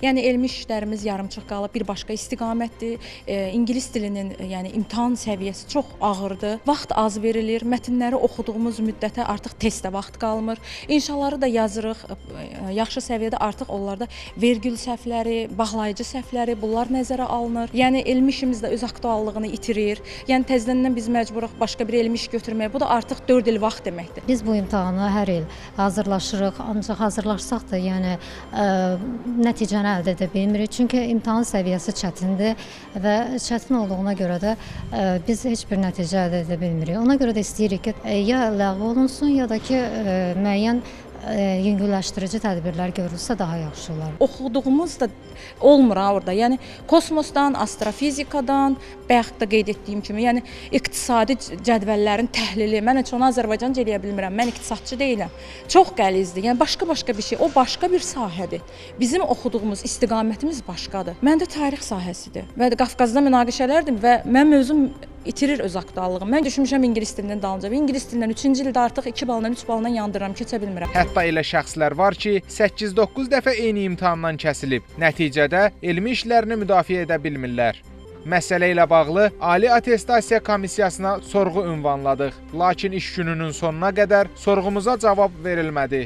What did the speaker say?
Yəni elmi işlərimiz yarımçıq qalıb, bir başqa istiqamətdir. İngilis dilinin, yəni imtahan səviyyəsi çox ağırdır. Vaxt az verilir. Mətnləri oxuduğumuz müddətə artıq testə vaxt qalmır. İnşaları da yazırıq. Yaxşı səviyyədə artıq onlarda vergül səhvləri, bağlayıcı səhvləri, bunlar nəzərə alınır. Yəni elmi işimiz də öz aktuallığını itirir. Yəni təzədən biz məcburuq başqa bir elmi iş götürməyə. Bu da artıq 4 il vaxt deməkdir. Biz bu imtahana hər il hazırlaşırıq. Ancaq hazırlaşsaq da, yəni nəticəni əldə edə bilmirik. Çünki imtahan səviyyəsi çətindir və çətin olduğuna görə də biz heç bir nəticə əldə edə bilmirik. Ona görə də istəyirik ki, ya ləğv olunsun, ya da ki, müəyyən yüngülləşdirici tədbirlər görülsə daha yaxşı olar. Oxuduğumuz da olmur orada. Yəni kosmosdan, astrofizikadan, bayaq da qeyd etdiyim kimi, yəni iqtisadi cədvəllərin təhlili. Mən heç onu Azərbaycanca eləyə bilmirəm. Mən iqtisadçı deyiləm. Çox qəlizdir. Yəni başqa bir şey. O başqa bir sahədir. Bizim oxuduğumuz istiqamətimiz başqadır. Məndə tarix sahəsidir və Qafqazda münaqişələrdir və mənim özüm itirir öz aktuallığım. Mən düşmüşəm ingilis dilindən dalınca. İngilis dilindən 3-cü ildə artıq 2 baldan 3 baldan yandırıram, keçə bilmirəm. Hətta elə şəxslər var ki, 8-9 dəfə eyni imtahandan kəsilib. Nəticədə elmi işlərini müdafiə edə bilmirlər. Məsələ ilə bağlı Ali Attestasiya Komissiyasına sorğu ünvanladıq. Lakin iş gününün sonuna qədər sorğumuza cavab verilmədi.